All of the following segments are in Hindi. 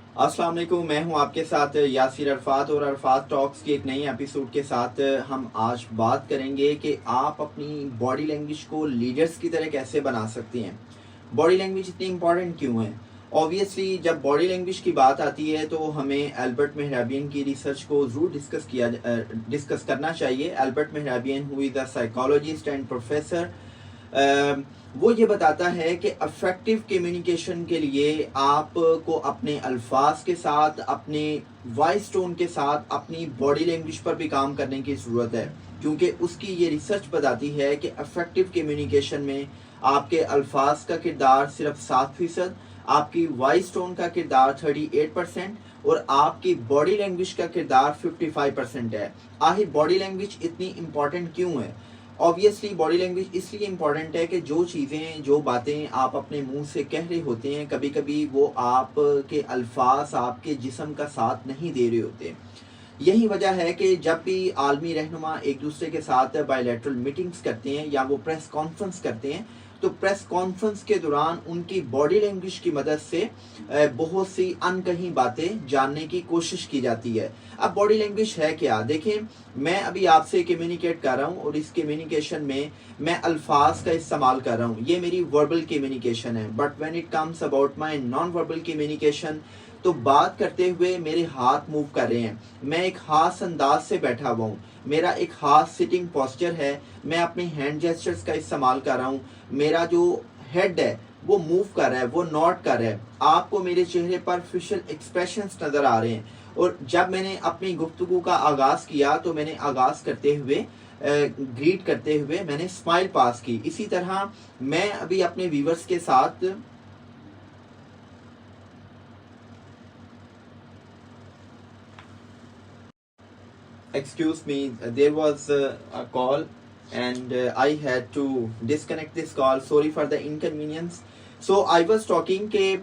अस्सलाम वालेकुम, मैं हूं आपके साथ यासिर अरफात और अरफात टॉक्स के एक नई एपिसोड के साथ हम आज बात करेंगे कि आप अपनी बॉडी लैंग्वेज को लीडर्स की तरह कैसे बना सकते हैं। बॉडी लैंग्वेज इतनी इंपॉर्टेंट क्यों है? ऑब्वियसली जब बॉडी लैंग्वेज की बात आती है तो हमें एल्बर्ट मेहराबियन की रिसर्च को ज़रूर डिस्कस करना चाहिए। Albert Mehrabian who is a psychologist and professor, वो ये बताता है कि अफेक्टिव कम्युनिकेशन के लिए आपको अपने अल्फाज के साथ, अपने वॉइस टोन के साथ, अपनी बॉडी लैंग्वेज पर भी काम करने की ज़रूरत है, क्योंकि उसकी ये रिसर्च बताती है कि अफेक्टिव कम्युनिकेशन में आपके अल्फाज का किरदार सिर्फ 7%, आपकी वॉइस टोन का किरदार 38% और आपकी बॉडी लैंग्वेज का किरदार 55% है। आखिर बॉडी लैंग्वेज इतनी इंपॉर्टेंट क्यों है? ऑब्वियसली बॉडी लैंग्वेज इसलिए इंपॉर्टेंट है कि जो चीज़ें, जो बातें आप अपने मुंह से कह रहे होते हैं, कभी कभी वो आपके अल्फाज आपके जिस्म का साथ नहीं दे रहे होते। यही वजह है कि जब भी आलमी रहनुमा एक दूसरे के साथ बायलैटरल मीटिंग्स करते हैं या वो प्रेस कॉन्फ्रेंस करते हैं, तो प्रेस कॉन्फ्रेंस के दौरान उनकी बॉडी लैंग्वेज की मदद से बहुत सी अनकही बातें जानने की कोशिश की जाती है। अब बॉडी लैंग्वेज है क्या? देखें, मैं अभी आपसे कम्युनिकेट कर रहा हूँ और इस कम्युनिकेशन में मैं अल्फाज का इस्तेमाल कर रहा हूँ, ये मेरी वर्बल कम्युनिकेशन है। But when it comes about my non verbal communication, तो बात करते हुए मेरे हाथ मूव कर रहे हैं, मैं एक खास अंदाज से बैठा हुआ हूँ, मेरा एक खास सिटिंग पोस्चर है, मैं अपने हैंड जेस्चर्स का इस्तेमाल कर रहा हूँ, मेरा जो हेड है वो मूव कर रहा है, वो नॉट कर रहा है, आपको मेरे चेहरे पर फेशियल एक्सप्रेशंस नज़र आ रहे हैं। और जब मैंने अपनी गुफ्तगू का आगाज़ किया तो मैंने आगाज़ करते हुए, ग्रीट करते हुए मैंने स्माइल पास की। इसी तरह मैं अभी अपने व्यूवर्स के साथ excuse me, there was a call and I had to disconnect this call. Sorry for the inconvenience. So I was talking कि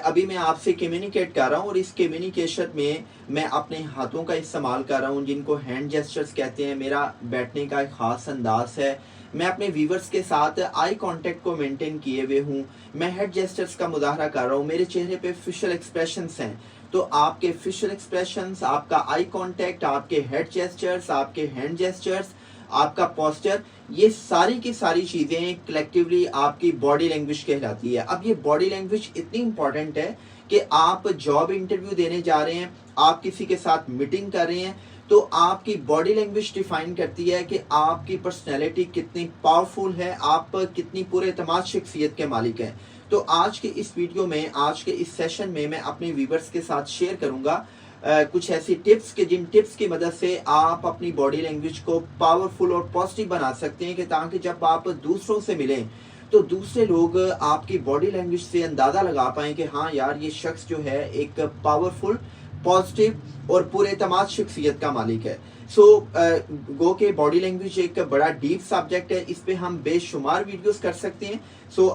अभी मैं आपसे कम्युनिकेट कर रहा हूँ और इस कम्युनिकेशन में मैं अपने हाथों का इस्तेमाल कर रहा हूँ, जिनको हैंड जेस्चर्स कहते हैं। मेरा बैठने का एक ख़ास अंदाज है, मैं अपने व्यूवर्स के साथ आई कांटेक्ट को मेंटेन किए हुए हूँ, मैं हेड जेस्चर्स का मुजाहरा कर रहा हूँ, मेरे चेहरे पे फेशियल एक्सप्रेशंस हैं। तो आपके फेशियल एक्सप्रेशंस, आपका आई कांटेक्ट, आपके हेड जेस्चर्स, आपके हैंड जेस्चर्स, आपका पोस्चर, ये सारी की सारी चीज़ें कलेक्टिवली आपकी बॉडी लैंग्वेज कहलाती है। अब ये बॉडी लैंग्वेज इतनी इंपॉर्टेंट है कि आप जॉब इंटरव्यू देने जा रहे हैं, आप किसी के साथ मीटिंग कर रहे हैं, तो आपकी बॉडी लैंग्वेज डिफाइन करती है कि आपकी पर्सनैलिटी कितनी पावरफुल है, आप कितनी पूरे एतमाद शख्सियत के मालिक हैं। तो आज के इस वीडियो में, आज के इस सेशन में मैं अपने व्यूवर्स के साथ शेयर करूंगा कुछ ऐसी टिप्स के जिन टिप्स की मदद से आप अपनी बॉडी लैंग्वेज को पावरफुल और पॉजिटिव बना सकते हैं, कि ताकि जब आप दूसरों से मिलें तो दूसरे लोग आपकी बॉडी लैंग्वेज से अंदाज़ा लगा पाएँ कि हाँ यार, ये शख्स जो है एक पावरफुल, पॉजिटिव और पूरे एतमाद शख्सियत का मालिक है। गो के बॉडी लैंग्वेज एक बड़ा डीप सब्जेक्ट है, इस पे हम बेशुमार वीडियोस कर सकते हैं।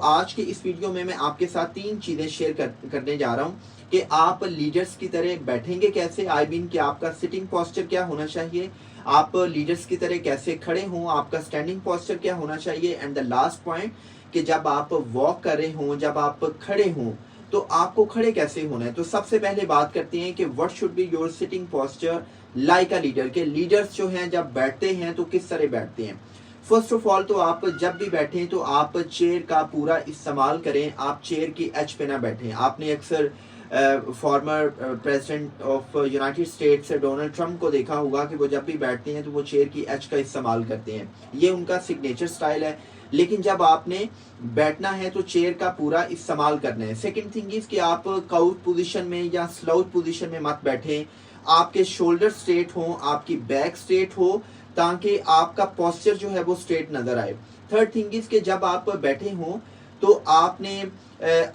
आज के इस वीडियो में मैं आपके साथ 3 चीज़ें शेयर करने जा रहा हूँ कि आप लीडर्स की तरह बैठेंगे कैसे। आई मीन कि आपका सिटिंग पोस्चर क्या होना चाहिए, आप लीडर्स की तरह कैसे खड़े हों, आपका स्टैंडिंग पोस्चर क्या होना चाहिए, एंड द लास्ट पॉइंट कि जब आप वॉक कर रहे हों, जब आप खड़े हों, तो आपको खड़े कैसे होना है। तो सबसे पहले बात करते हैं कि what should be your sitting posture like a leader, के लीडर्स जो हैं जब बैठते हैं तो किस तरह बैठते हैं। फर्स्ट ऑफ ऑल तो आप जब भी बैठें तो आप चेयर का पूरा इस्तेमाल करें, आप चेयर की एज पे ना बैठें। आपने अक्सर former president of United states Donald Trump को देखा होगा कि वो जब भी बैठते हैं तो वो चेयर की एज का इस्तेमाल करते हैं, ये उनका सिग्नेचर स्टाइल है। लेकिन जब आपने बैठना है तो चेयर का पूरा इस्तेमाल करना है। सेकंड थिंग इज कि आप काउच पोजीशन में या स्लाउच पोजीशन में मत बैठें, आपके शोल्डर स्ट्रेट हो, आपकी बैक स्ट्रेट हो, ताकि आपका पोस्चर जो है वो स्ट्रेट नजर आए। थर्ड थिंग इज कि जब आप बैठे हों तो आपने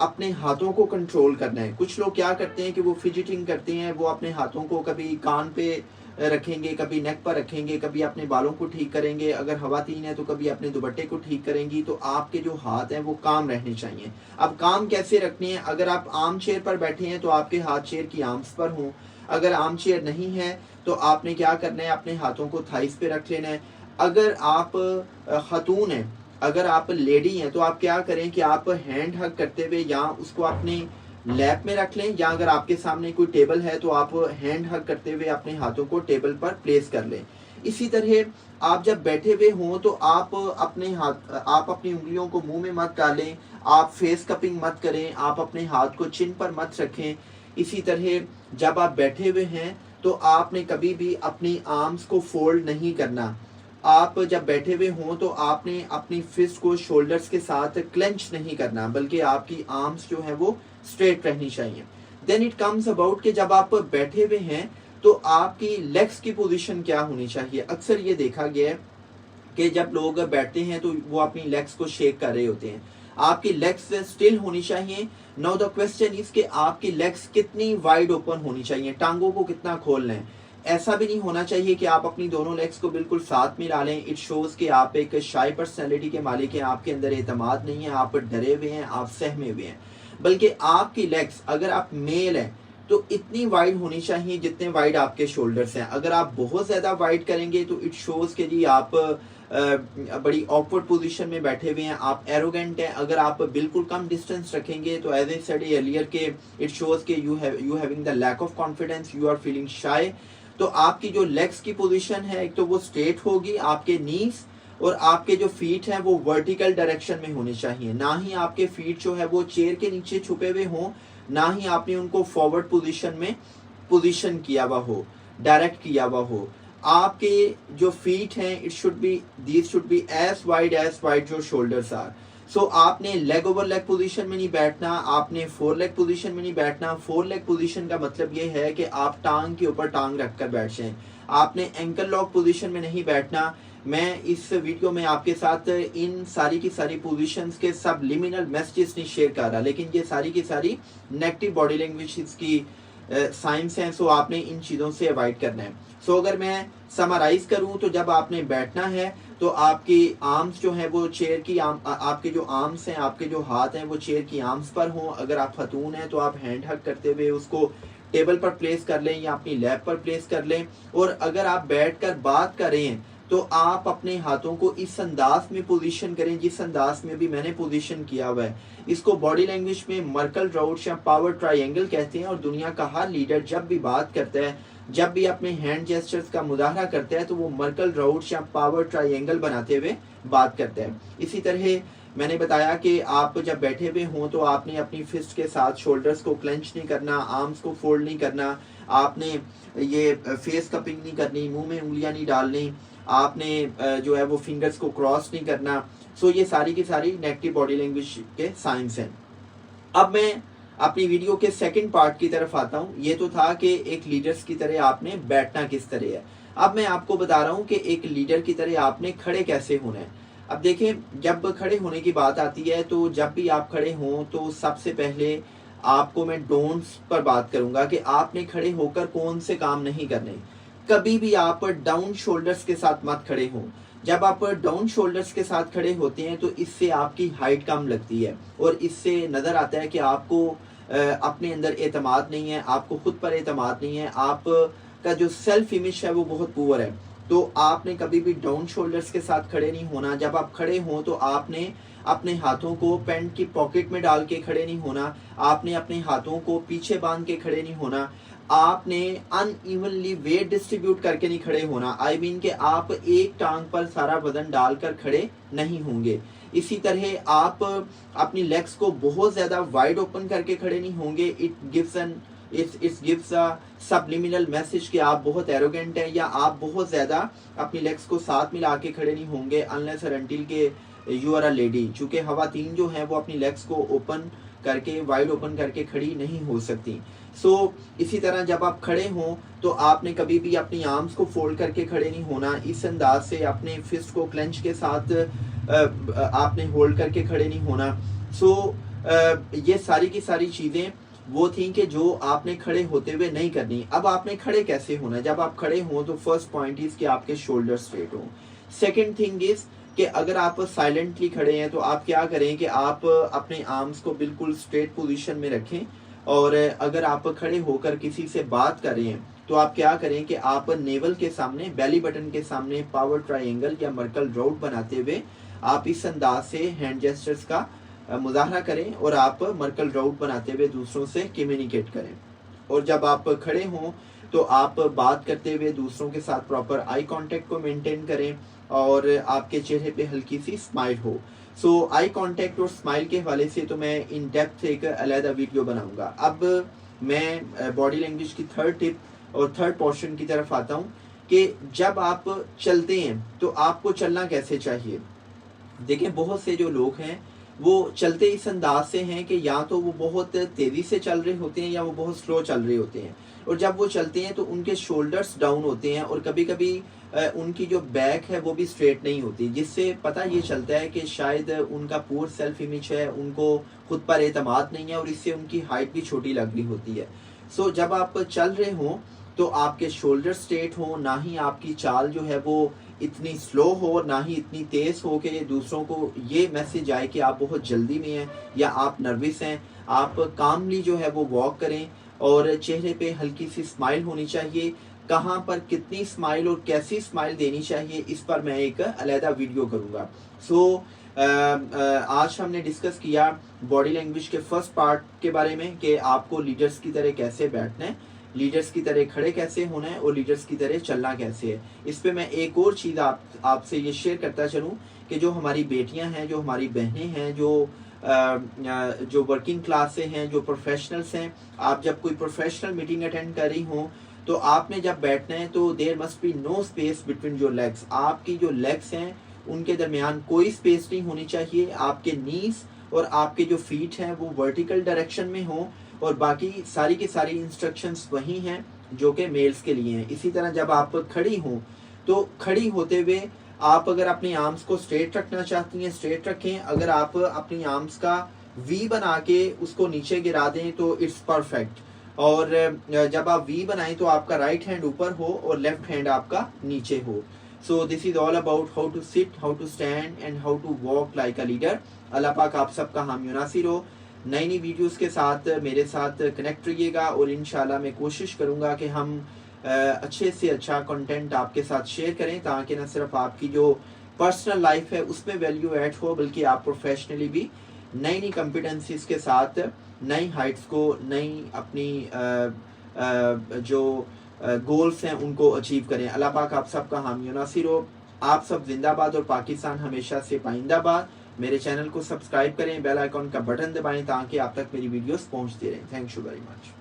अपने हाथों को कंट्रोल करना है। कुछ लोग क्या करते हैं कि वो फिजिटिंग करते हैं, वो अपने हाथों को कभी कान पे रखेंगे, कभी नेक पर रखेंगे, कभी अपने बालों को ठीक करेंगे, अगर खवातीन है तो कभी अपने दुपट्टे को ठीक करेंगी। तो आपके जो हाथ हैं वो काम रहने चाहिए। अब काम कैसे रखने हैं? अगर आप आर्म चेयर पर बैठे हैं तो आपके हाथ चेयर की आर्म्स पर हों, अगर आर्म चेयर नहीं है तो आपने क्या करना है, अपने हाथों को थाइस पे रख लेना है। अगर आप खातून हैं, अगर आप लेडी हैं, तो आप क्या करें कि आप हैंड हग करते हुए या उसको अपने लैप में रख लें, या अगर आपके सामने कोई टेबल है तो आप हैंड हग करते हुए अपने हाथों को टेबल पर प्लेस कर लें। इसी तरह आप जब बैठे हुए हों तो आप अपनी उंगलियों को मुंह में मत डालें, आप फेस कपिंग मत करें, आप अपने हाथ को चिन पर मत रखें। इसी तरह जब आप बैठे हुए हैं तो आपने कभी भी अपनी आर्म्स को फोल्ड नहीं करना। आप जब बैठे हुए हों तो आपने अपनी फिस्ट को शोल्डर्स के साथ क्लेंच नहीं करना, बल्कि आपकी आर्म्स जो है वो स्ट्रेट रहनी चाहिए। देन इट कम्स अबाउट कि जब आप बैठे हुए हैं तो आपकी लेग्स की पोजीशन क्या होनी चाहिए। अक्सर ये देखा गया है कि जब लोग बैठते हैं तो वो अपनी लेग्स को शेक कर रहे होते हैं। आपकी लेग्स स्टिल होनी चाहिए। नाउ द क्वेश्चन इज कि आपकी लेग्स कितनी वाइड ओपन होनी चाहिए, टांगों को कितना खोलना है। ऐसा भी नहीं होना चाहिए कि आप अपनी दोनों लेग्स को बिल्कुल साथ मिला लें। इट शोज कि आप एक शाई पर्सनैलिटी के मालिक हैं, आपके अंदर एतमाद नहीं है, आप डरे हुए हैं, आप सहमे हुए हैं। बल्कि आपकी लेग्स, अगर आप मेल हैं तो इतनी वाइड होनी चाहिए जितने वाइड आपके शोल्डर्स हैं। अगर आप बहुत ज्यादा वाइड करेंगे तो इट शोज के जी आप बड़ी ऑकवर्ड पोजीशन में बैठे हुए हैं, आप एरोगेंट हैं। अगर आप बिल्कुल कम डिस्टेंस रखेंगे तो एज ए सेड अर्लियर के इट शोज के you having the lack of confidence, you are feeling shy. तो आपकी जो लेग्स की पोजीशन है एक तो वो स्ट्रेट होगी, आपके नीज और आपके जो फीट हैं वो वर्टिकल डायरेक्शन में होने चाहिए। ना ही आपके फीट जो है वो चेयर के नीचे छुपे हुए हों, ना ही आपने उनको फॉरवर्ड पोजीशन में पोजीशन किया हुआ हो, डायरेक्ट किया हुआ हो। आपके जो फीट हैं these should be as wide your shoulders are. So आपने लेग ओवर लेग पोजीशन में नहीं बैठना, आपने फोर लेग पोजीशन में नहीं बैठना। फोर लेग पोजीशन का मतलब ये है कि आप टांग के ऊपर टांग रखकर बैठ जाएं। आपने एंकल लॉक पोजीशन में नहीं बैठना। मैं इस वीडियो में आपके साथ इन सारी की सारी पोजीशंस के सबलिमिनल मैसेजेस नहीं शेयर कर रहा, लेकिन ये सारी की सारी नेगेटिव बॉडी लैंग्वेज की साइंस हैं। सो आपने इन चीज़ों से अवॉइड करना है। सो अगर मैं समराइज करूं तो जब आपने बैठना है तो आपकी आर्म्स जो है वो चेयर की आपके जो आर्म्स हैं, आपके जो हाथ हैं वो चेयर की आर्म्स पर हों। अगर आप खतून हैं तो आप हैंड हग करते हुए उसको टेबल पर प्लेस कर लें या अपनी लैप पर प्लेस कर लें। और अगर आप बैठकर बात कर रहे हैं तो आप अपने हाथों को इस अंदाज में पोजीशन करें जिस अंदाज में भी मैंने पोजीशन किया हुआ है। इसको बॉडी लैंग्वेज में मर्कल राउट्स या पावर ट्रायंगल कहते हैं। और दुनिया का हर लीडर जब भी बात करता है, जब भी अपने हैंड जेस्चर्स का मुजाहरा करता है तो वो मर्कल राउट्स या पावर ट्रायंगल बनाते हुए बात करता है। इसी तरह मैंने बताया कि आप जब बैठे हुए हों तो आपने अपनी फिस्ट के साथ शोल्डर्स को क्लेंच नहीं करना, आर्म्स को फोल्ड नहीं करना, आपने ये फेस कपिंग नहीं करनी, मुंह में उंगलियां नहीं डालनी, आपने जो है वो फिंगर्स को क्रॉस नहीं करना। सो ये सारी की सारी नेगेटिव बॉडी लैंग्वेज के साइंस हैं। अब मैं अपनी वीडियो के सेकंड पार्ट की तरफ आता हूँ। ये तो था कि एक लीडर्स की तरह आपने बैठना किस तरह है। अब मैं आपको बता रहा हूँ कि एक लीडर की तरह आपने खड़े कैसे होना है। अब देखें, जब खड़े होने की बात आती है तो जब भी आप खड़े हों तो सबसे पहले आपको मैं डोंट्स पर बात करूंगा कि आपने खड़े होकर कौन से काम नहीं करने। कभी भी आप डाउन शोल्डर्स के साथ मत खड़े हों। जब आप डाउन शोल्डर्स के साथ खड़े होते हैं तो इससे आपकी हाइट कम लगती है और इससे नज़र आता है कि आपको अपने अंदर एतमाद नहीं है, आपको खुद पर एतमाद नहीं है, आपका जो सेल्फ इमेज है वो बहुत पुअर है। तो आपने कभी भी डाउन शोल्डर्स के साथ खड़े नहीं होना। जब आप खड़े हों तो आपने अपने हाथों को पैंट की पॉकेट में डाल के खड़े नहीं होना, आपने अपने हाथों को पीछे बांध के खड़े नहीं होना, आपने अनइवनली वेट डिस्ट्रीब्यूट करके नहीं खड़े होना। आई मीन कि आप एक टांग पर सारा वजन डालकर खड़े नहीं होंगे। इसी तरह आप अपनी लेग्स को बहुत ज्यादा वाइड ओपन करके खड़े नहीं होंगे। It gives a subliminal message कि आप बहुत एरोगेंट हैं या आप बहुत ज्यादा अपनी लेग्स को साथ मिला के खड़े नहीं होंगे अनलेस और अनटिल के यू आर अ लेडी। चूंकि खवातीन जो हैं वो अपनी लेग्स को ओपन करके वाइड ओपन करके खड़ी नहीं हो सकती। सो इसी तरह जब आप खड़े हों तो आपने कभी भी अपनी आर्म्स को फोल्ड करके खड़े नहीं होना। इस अंदाज से अपने फिस्ट को क्लेंच के साथ आपने होल्ड करके खड़े नहीं होना। सो ये सारी की सारी चीज़ें वो थी कि जो आपने खड़े होते हुए नहीं करनी। अब आपने खड़े कैसे होना। जब आप खड़े हों तो फर्स्ट पॉइंट इज कि आपके शोल्डर स्ट्रेट हों। सेकेंड थिंग इज कि अगर आप साइलेंटली खड़े हैं तो आप क्या करें कि आप अपने आर्म्स को बिल्कुल स्ट्रेट पोजीशन में रखें। और अगर आप खड़े होकर किसी से बात कर रहे हैं तो आप क्या करें कि आप नेवल के सामने, बेली बटन के सामने पावर ट्रायंगल या मर्कल राउट बनाते हुए आप इस अंदाज से हैंड जेस्चर्स का मुजाहरा करें और आप मर्कल राउट बनाते हुए दूसरों से कम्युनिकेट करें। और जब आप खड़े हों तो आप बात करते हुए दूसरों के साथ प्रॉपर आई कांटेक्ट को मेंटेन करें और आपके चेहरे पे हल्की सी स्माइल हो। सो आई कांटेक्ट और स्माइल के हवाले से तो मैं इन डेप्थ एक अलग वीडियो बनाऊंगा। अब मैं बॉडी लैंग्वेज की थर्ड टिप और थर्ड पोर्शन की तरफ आता हूँ कि जब आप चलते हैं तो आपको चलना कैसे चाहिए। देखें, बहुत से जो लोग हैं वो चलते इस अंदाज से हैं कि या तो वो बहुत तेज़ी से चल रहे होते हैं या वो बहुत स्लो चल रहे होते हैं। और जब वो चलते हैं तो उनके शोल्डर्स डाउन होते हैं और कभी कभी उनकी जो बैक है वो भी स्ट्रेट नहीं होती, जिससे पता ये चलता है कि शायद उनका पुअर सेल्फ इमेज है, उनको खुद पर एतमाद नहीं है और इससे उनकी हाइट भी छोटी लग रही होती है। सो जब आप चल रहे हों तो आपके शोल्डर स्ट्रेट हो, ना ही आपकी चाल जो है वो इतनी स्लो हो ना ही इतनी तेज़ हो कि दूसरों को ये मैसेज आए कि आप बहुत जल्दी में हैं या आप नर्वस हैं। आप कामली जो है वो वॉक करें और चेहरे पे हल्की सी स्माइल होनी चाहिए। कहाँ पर कितनी स्माइल और कैसी स्माइल देनी चाहिए इस पर मैं एक अलहदा वीडियो करूँगा। सो आज हमने डिस्कस किया बॉडी लैंग्वेज के फर्स्ट पार्ट के बारे में कि आपको लीडर्स की तरह कैसे बैठना है, लीडर्स की तरह खड़े कैसे होना है और लीडर्स की तरह चलना कैसे है। इस पे मैं एक और चीज़ आपसे ये शेयर करता चलूँ कि जो हमारी बेटियां हैं, जो हमारी बहनें हैं, जो वर्किंग क्लास से हैं, जो प्रोफेशनल्स हैं, आप जब कोई प्रोफेशनल मीटिंग अटेंड कर रही हों तो आपने जब बैठना है तो there must be no space between your legs. आपकी जो लेग्स हैं उनके दरमियान कोई स्पेस नहीं होनी चाहिए। आपके नीज और आपके जो फीट हैं वो वर्टिकल डायरेक्शन में हों और बाकी सारी की सारी इंस्ट्रक्शंस वही हैं जो कि मेल्स के लिए हैं। इसी तरह जब आप खड़ी हों तो खड़ी होते हुए आप अगर अपनी आर्म्स को स्ट्रेट रखना चाहती हैं स्ट्रेट रखें। अगर आप अपनी आर्म्स का वी बना के उसको नीचे गिरा दें तो इट्स परफेक्ट। और जब आप वी बनाएं तो आपका राइट हैंड ऊपर हो और लेफ्ट हैंड आपका नीचे हो। So this is all about how to sit, how to stand and how to walk like a leader. Allah पाक आप सबका हामी नासिर हो। नई नई वीडियोस के साथ मेरे साथ कनेक्ट रहिएगा और इंशाल्लाह मैं कोशिश करूंगा कि हम अच्छे से अच्छा कंटेंट आपके साथ शेयर करें ताकि न सिर्फ आपकी जो पर्सनल लाइफ है उसमें वैल्यू ऐड हो बल्कि आप प्रोफेशनली भी नई नई कॉम्पिटेंसीज के साथ नई हाइट्स को, नई अपनी जो गोल्स हैं उनको अचीव करें। अल्लाह पाक आप सबका हामी नासिर हो। आप सब जिंदाबाद और पाकिस्तान हमेशा से पाइंदाबाद। मेरे चैनल को सब्सक्राइब करें, बेल आइकॉन का बटन दबाएं ताकि आप तक मेरी वीडियोस पहुंचती रहें। Thank you very much.